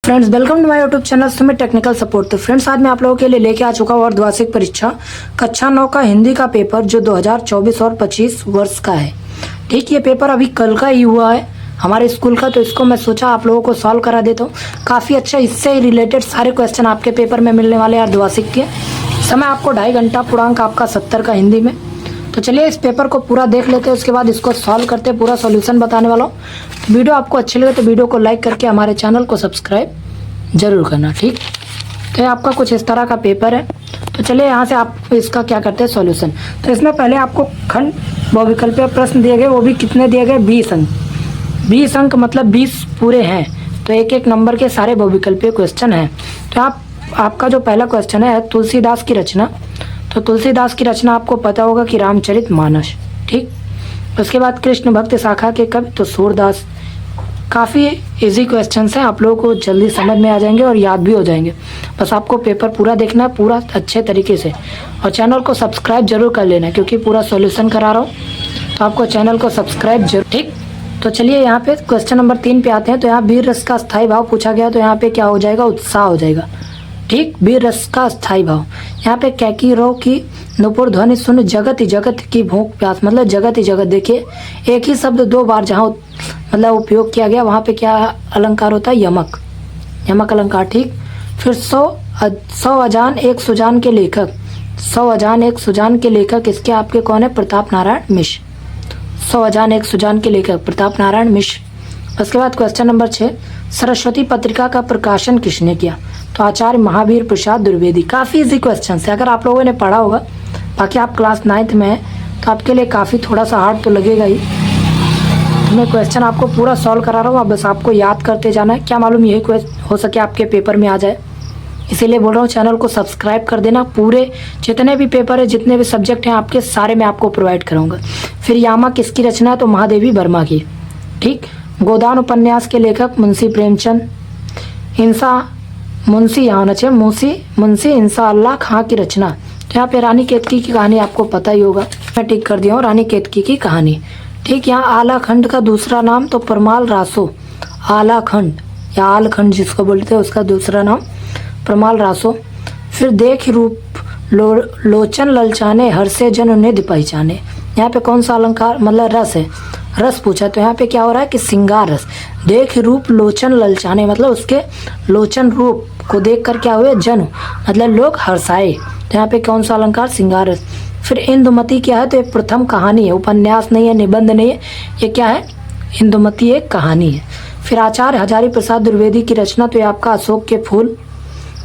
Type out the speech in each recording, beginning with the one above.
Friends welcome to my YouTube channel Sumit technical support. तो friends आज मैं आप लोगों के लिए लेके आ चुका हूँ और द्विमासिक परीक्षा कक्षा 9 का हिंदी का पेपर जो 2024 और 25 वर्ष का है। ठीक, ये पेपर अभी कल का ही हुआ है हमारे स्कूल का, तो इसको मैं सोचा आप लोगों को सॉल्व करा देता हूँ। काफ़ी अच्छा, इससे ही रिलेटेड सारे क्वेश्चन आपके पेपर में मिलने वाले हैं द्विमासिक के। समय आपको 2.5 घंटा, पूर्णांक आपका 70 का हिंदी में। तो चलिए इस पेपर को पूरा देख लेते हैं, उसके बाद इसको सॉल्व करते हैं, पूरा सॉल्यूशन बताने वाला हूँ। तो वीडियो आपको अच्छी लगे तो वीडियो को लाइक करके हमारे चैनल को सब्सक्राइब जरूर करना। ठीक, तो ये आपका कुछ इस तरह का पेपर है। तो चलिए यहाँ से आप इसका क्या करते हैं सॉल्यूशन। तो इसमें पहले आपको खंड बहुविकल्पीय प्रश्न दिए गए, वो भी कितने दिए गए, 20 अंक। 20 अंक मतलब 20 पूरे हैं, तो एक एक नंबर के सारे बहुविकल्पीय क्वेश्चन हैं। तो आपका जो पहला क्वेश्चन है तुलसीदास की रचना। तो तुलसीदास की रचना आपको पता होगा कि रामचरितमानस। ठीक, उसके बाद कृष्ण भक्त शाखा के कवि तो सूरदास। काफ़ी इजी क्वेश्चंस हैं, आप लोगों को जल्दी समझ में आ जाएंगे और याद भी हो जाएंगे। बस आपको पेपर पूरा देखना है, पूरा अच्छे तरीके से, और चैनल को सब्सक्राइब जरूर कर लेना है क्योंकि पूरा सॉल्यूशन करा रहा हूँ, तो आपको चैनल को सब्सक्राइब जरूर। ठीक, तो चलिए यहाँ पे क्वेश्चन नंबर 3 पे आते हैं। तो यहाँ वीर रस का स्थायी भाव पूछा गया, तो यहाँ पे क्या हो जाएगा, उत्साह हो जाएगा। ठीक, वीर रस का स्थायी भाव। यहाँ पे कैकी रो की नुपुर ध्वनि सुन जगत ही जगत की भूख प्यास, मतलब जगत ही जगत। देखिए एक ही शब्द 2 बार जहाँ मतलब उपयोग किया गया वहाँ पे क्या अलंकार होता है, यमक, यमक अलंकार। ठीक, फिर 100 अजान एक सुजान के लेखक। 100 अजान एक सुजान के लेखक इसके आपके कौन है, प्रताप नारायण मिश्र। 100 अजान एक सुजान के लेखक प्रताप नारायण मिश्र। उसके बाद क्वेश्चन नंबर 6, सरस्वती पत्रिका का प्रकाशन किसने किया। तो आचार्य महावीर प्रसाद द्विवेदी। काफ़ी इजी क्वेश्चन है, अगर आप लोगों ने पढ़ा होगा। बाकी आप क्लास 9th में हैं तो आपके लिए काफ़ी थोड़ा सा हार्ड तो लगेगा ही। मैं क्वेश्चन आपको पूरा सॉल्व करा रहा हूँ, अब बस आपको याद करते जाना है। क्या मालूम यही क्वेश्चन हो सके आपके पेपर में आ जाए, इसीलिए बोल रहा हूँ चैनल को सब्सक्राइब कर देना। पूरे जितने भी पेपर है, जितने भी सब्जेक्ट हैं आपके, सारे मैं आपको प्रोवाइड कराऊंगा। फिर यामा किसकी रचना है, तो महादेवी वर्मा की। ठीक, गोदान उपन्यास के लेखक मुंशी प्रेमचंद। हिंसा मुंशी यहाँ होना चाहिए, मुंशी हिंसा अल्लाह खां की रचना। तो यहाँ पे रानी केतकी की कहानी आपको पता ही होगा, मैं टिक कर दिया हूँ, रानी केतकी की कहानी। ठीक, यहाँ आला खंड का दूसरा नाम तो परमाल रासो। आला खंड या आल खंड जिसको बोलते हैं, उसका दूसरा नाम परमाल रासो। फिर देख रूप लोचन ललचाने, हर से जन निधि पहचाने। यहाँ पे कौन सा अलंकार मतलब रस है, रस पूछा। तो यहाँ पे क्या हो रहा है कि श्रृंगार रस। देख रूप लोचन ललचाने मतलब उसके लोचन रूप को देख कर क्या हुए, जन मतलब लोग हर्षाए। तो यहाँ पे कौन सा अलंकार, श्रृंगार रस। फिर इंदुमती क्या है, तो एक प्रथम कहानी है, उपन्यास नहीं है, निबंध नहीं है, ये क्या है, इंदुमती एक कहानी है। फिर आचार्य हजारी प्रसाद द्विवेदी की रचना, तो ये आपका अशोक के फूल।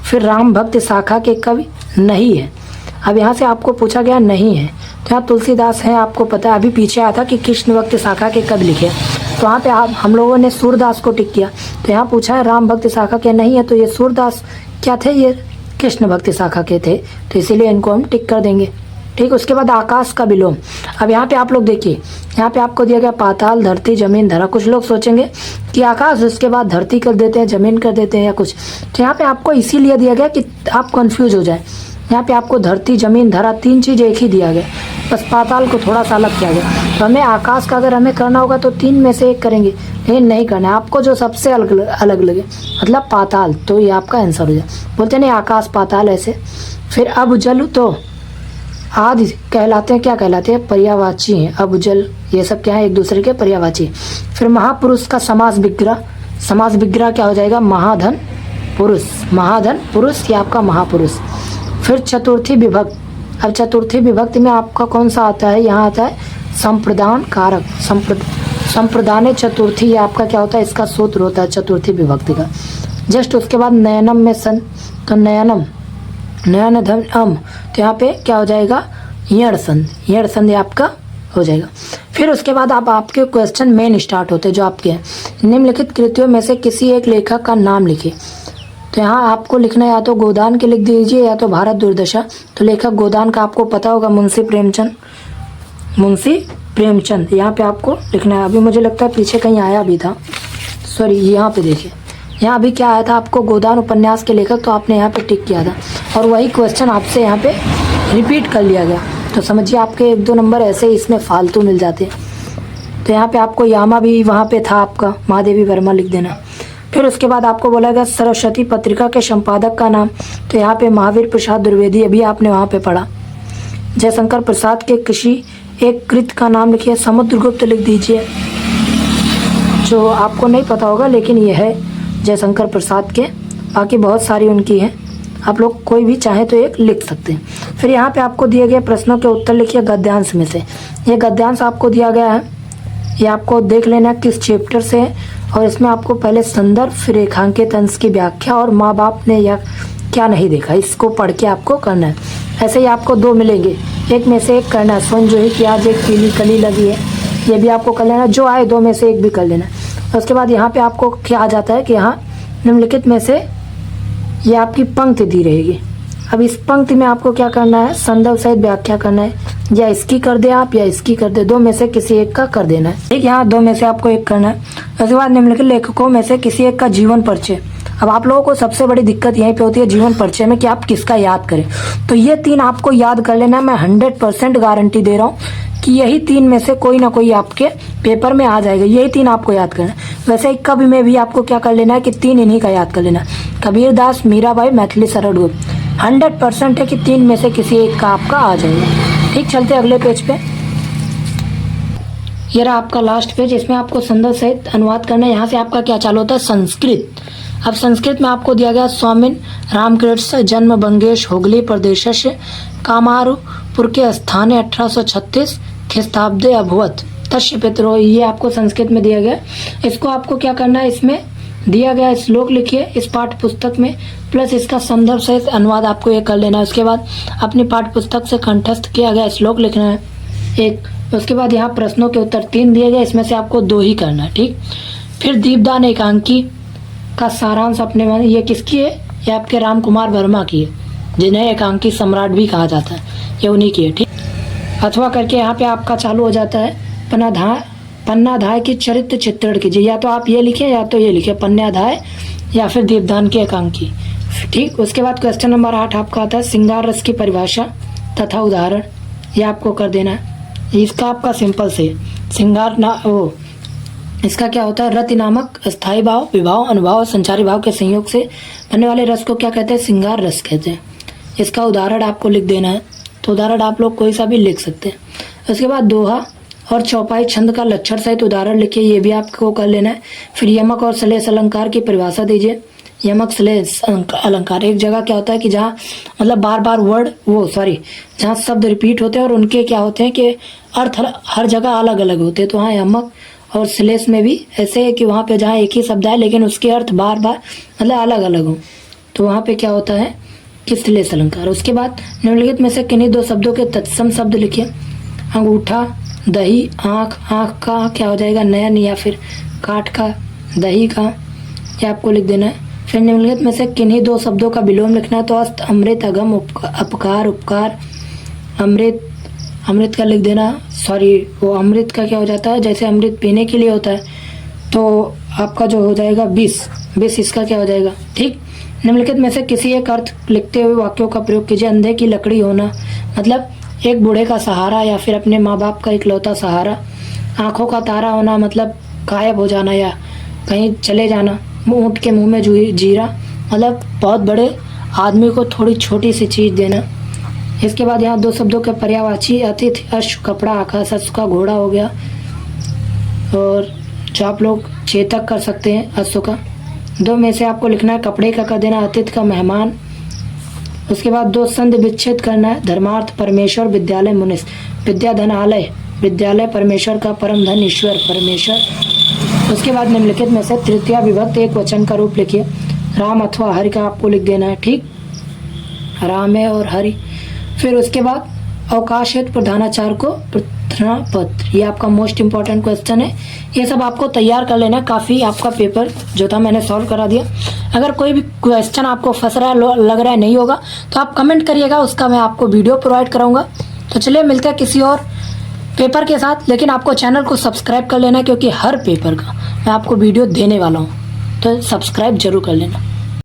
फिर राम भक्त शाखा के कवि नहीं है। अब यहाँ से आपको पूछा गया नहीं है, तो यहाँ तुलसीदास है, आपको पता है। अभी पीछे आया था कि कृष्ण भक्त शाखा के कवि लिखे, तो वहाँ पे हम लोगों ने सूरदास को टिक किया। तो यहाँ पूछा है राम भक्त शाखा के नहीं है, तो ये सूरदास क्या थे, ये कृष्ण भक्त शाखा के थे, तो इसीलिए इनको हम टिक कर देंगे। ठीक, उसके बाद आकाश का विलोम। अब यहाँ पे आप लोग देखिए, यहाँ पे आपको दिया गया पाताल, धरती, जमीन, धरा। कुछ लोग सोचेंगे कि आकाश उसके बाद धरती कर देते हैं, जमीन कर देते हैं या कुछ, तो यहाँ पे आपको इसीलिए दिया गया कि आप कंफ्यूज हो जाए। यहाँ पे आपको धरती, जमीन, धरा 3 चीज़ एक ही दिया गया, बस पाताल को थोड़ा सा अलग किया गया। तो हमें आकाश का अगर हमें करना होगा तो 3 में से एक करेंगे, लेकिन नहीं करना है आपको, जो सबसे अलग लगे मतलब पाताल, तो ये आपका आंसर हो जाए। बोलते नहीं आकाश पाताल ऐसे। फिर अब जल तो आदि कहलाते हैं, क्या कहलाते हैं, पर्यायवाची हैं। अब जल ये सब क्या है, एक दूसरे के पर्यायवाची। फिर महापुरुष का समास विग्रह। समास विग्रह क्या हो जाएगा, महाधन पुरुष। महाधन पुरुष ये आपका महापुरुष। फिर चतुर्थी विभक्त। अब चतुर्थी विभक्ति में आपका कौन सा आता है, यहाँ आता है संप्रदान कारक। संप्रदान चतुर्थी ये आपका क्या होता है, इसका सूत्र होता है चतुर्थी विभक्ति का। जस्ट उसके बाद नयनम में सन, तो नयनम, नयन धन अम, तो यहाँ पे क्या हो जाएगा, यण संध। यण संध ये आपका हो जाएगा। फिर उसके बाद आपके क्वेश्चन मेन स्टार्ट होते हैं जो आपके हैं। निम्नलिखित कृतियों में से किसी एक लेखक का नाम लिखिए। तो यहाँ आपको लिखना है, या तो गोदान के लिख दीजिए या तो भारत दुर्दशा। तो लेखक गोदान का आपको पता होगा, मुंशी प्रेमचंद। मुंशी प्रेमचंद यहाँ पे आपको लिखना है। अभी मुझे लगता है पीछे कहीं आया भी था, सॉरी यहाँ पे देखिए, यहाँ अभी क्या आया था आपको, गोदान उपन्यास के लेखक, तो आपने यहाँ पे टिक किया था और वही क्वेश्चन आपसे यहाँ पे रिपीट कर लिया गया। तो समझिए आपके 1-2 नंबर ऐसे ही इसमें फालतू मिल जाते हैं। तो यहाँ पे आपको यामा भी वहाँ पे था आपका, महादेवी वर्मा लिख देना। फिर उसके बाद आपको बोला गया सरस्वती पत्रिका के संपादक का नाम, तो यहाँ पे महावीर प्रसाद द्विवेदी, अभी आपने वहाँ पे पढ़ा। जयशंकर प्रसाद के किसी एक कृत का नाम लिखिए। समुद्रगुप्त लिख दीजिए, जो आपको नहीं पता होगा लेकिन ये है जयशंकर प्रसाद के, बाकी बहुत सारी उनकी हैं, आप लोग कोई भी चाहे तो एक लिख सकते हैं। फिर यहाँ पे आपको दिए गए प्रश्नों के उत्तर लिखिए गद्यांश में से। ये गद्यांश आपको दिया गया है, ये आपको देख लेना किस चैप्टर से है, और इसमें आपको पहले संदर्भ, फिर रेखांकित अंश की व्याख्या और माँ बाप ने या क्या नहीं देखा, इसको पढ़ के आपको करना है। ऐसे ही आपको 2 मिलेंगे, एक में से एक करना है। स्वयं जो ही कि आज एक पीली कली लगी है, ये भी आपको कर लेना, जो आए 2 में से एक भी कर लेना। उसके बाद यहाँ पे आपको क्या आ जाता है कि यहाँ निम्नलिखित में से ये आपकी पंक्ति दी रहेगी। अब इस पंक्ति में आपको क्या करना है, संदर्भ सहित व्याख्या करना है, या इसकी कर दे आप या इसकी कर दे, 2 में से किसी एक का कर देना है। ठीक, यहाँ 2 में से आपको एक करना है। उसके बाद निम्नलिखित लेखकों में से किसी एक का जीवन परिचय। अब आप लोगों को सबसे बड़ी दिक्कत यहीं पे होती है जीवन परिचय में कि आप किसका याद करें, तो ये 3 आपको याद कर लेना है। मैं 100% गारंटी दे रहा हूँ कि यही 3 में से कोई ना कोई आपके पेपर में आ जाएगा, यही 3 आपको याद करना है। वैसे ही कवि में भी आपको क्या कर लेना है कि 3 इन्हीं का याद कर लेना है, कबीरदास, मीराबाई, मैथिली शरण गुप्त। 100% है कि 3 में से किसी एक का आपका आ जाएगा। ठीक, चलते अगले पेज पे। ये रहा आपका लास्ट पेज, इसमें आपको संदर्भ सहित अनुवाद करना है। यहाँ से आपका क्या चालू होता है, संस्कृत। अब संस्कृत में आपको दिया गया स्वामिन रामकृष्ण जन्म बंगेश हुगली प्रदेश कामारुपुर के स्थाने 1836 ख्रीस्ताब्दे अभवत तस्य पितरो, ये आपको संस्कृत में दिया गया। इसको आपको क्या करना है, इसमें दिया गया श्लोक लिखिए इस पाठ्य पुस्तक में, प्लस इसका संदर्भ सहित अनुवाद आपको ये कर लेना है। उसके बाद अपनी पाठ्य पुस्तक से कंठस्थ किया गया श्लोक लिखना है एक। उसके बाद यहाँ प्रश्नों के उत्तर 3 दिए गए, इसमें से आपको 2 ही करना है। ठीक, फिर दीपदान एकांकी का सारांश अपने मन, ये किसकी है, ये आपके राम कुमार वर्मा की है, जिन्हें एकांकी सम्राट भी कहा जाता है, ये उन्हीं की है। ठीक, अथवा करके यहाँ पे आपका चालू हो जाता है पन्नाधाय की चरित्र चित्रण कीजिए, या तो आप ये लिखें या तो ये लिखें, पन्नाधाय या फिर दीपदान की एकांकी। ठीक, उसके बाद क्वेश्चन नंबर 8 आपका आता है श्रृंगार रस की परिभाषा तथा उदाहरण, ये आपको कर देना है। इसका आपका सिंपल से श्रृंगार इसका क्या होता है, रति नामक स्थायी भाव, विभाव, अनुभाव और संचारी भाव के संयोग से बनने वाले रस को क्या कहते हैं, श्रृंगार रस कहते हैं। इसका उदाहरण आपको लिख देना है, तो उदाहरण आप लोग कोई सा भी लिख सकते हैं। उसके बाद दोहा और चौपाई छंद का लक्षण सहित उदाहरण लिखिए, ये भी आपको कर लेना है। फिर यमक और श्लेष अलंकार की परिभाषा दीजिए। यमक श्लेष अलंकार एक जगह क्या होता है कि जहाँ मतलब बार बार जहाँ शब्द रिपीट होते हैं और उनके क्या होते हैं कि अर्थ हर जगह अलग अलग होते हैं, तो हाँ यमक और श्लेष में भी ऐसे है कि वहाँ पे जहाँ एक ही शब्द है लेकिन उसके अर्थ बार बार मतलब अलग अलग हो, तो वहाँ पे क्या होता है कि श्लेष अलंकार। उसके बाद निम्नलिखित में से किन्हीं 2 शब्दों के तत्सम शब्द लिखिए। अंगूठा, दही, आँख, आँख का क्या हो जाएगा, नयन, या फिर काठ का, दही का, ये आपको लिख देना है। फिर निम्नलिखित में से किन्हीं 2 शब्दों का विलोम लिखना है, तो अस्त, अमृत, अगम, अपकार, उपकार, अमृत, अमृत का लिख देना, वो अमृत का क्या हो जाता है, जैसे अमृत पीने के लिए होता है, तो आपका जो हो जाएगा विष इसका क्या हो जाएगा। ठीक, निम्नलिखित में से किसी एक अर्थ लिखते हुए वाक्यों का प्रयोग कीजिए। अंधे की लकड़ी होना मतलब एक बूढ़े का सहारा या फिर अपने माँ बाप का इकलौता सहारा। आंखों का तारा होना मतलब गायब हो जाना या कहीं चले जाना। ऊँट के मुंह में जीरा मतलब बहुत बड़े आदमी को थोड़ी छोटी सी चीज़ देना। इसके बाद यहाँ 2 शब्दों के पर्यायवाची अतिथि, अश्व, कपड़ा, आकाश, अश्व का घोड़ा हो गया, और जो आप लोग चेतक कर सकते हैं अश्व का। 2 में से आपको लिखना है कपड़े का कर देना, अतिथि का मेहमान। उसके बाद 2 संधि विच्छेद करना है, धर्मार्थ परमेश्वर, विद्यालय मुनिष, विद्या धन आलय, विद्यालय परमेश्वर का, परम धन ईश्वर परमेश्वर। उसके बाद निम्नलिखित में से तृतीया विभक्त एक वचन का रूप लिखिए। राम अथवा हरि का आपको लिख देना है। ठीक, राम है और हरि। फिर उसके बाद अवकाश हेतु प्रधानाचार्य को प्रार्थना पत्र, ये आपका मोस्ट इंपॉर्टेंट क्वेश्चन है। ये सब आपको तैयार कर लेना, काफ़ी आपका पेपर जो था मैंने सॉल्व करा दिया। अगर कोई भी क्वेश्चन आपको फंस रहा है, लग रहा है नहीं होगा, तो आप कमेंट करिएगा, उसका मैं आपको वीडियो प्रोवाइड कराऊंगा। तो चलिए मिलते हैं किसी और पेपर के साथ, लेकिन आपको चैनल को सब्सक्राइब कर लेना क्योंकि हर पेपर का मैं आपको वीडियो देने वाला हूँ, तो सब्सक्राइब जरूर कर लेना।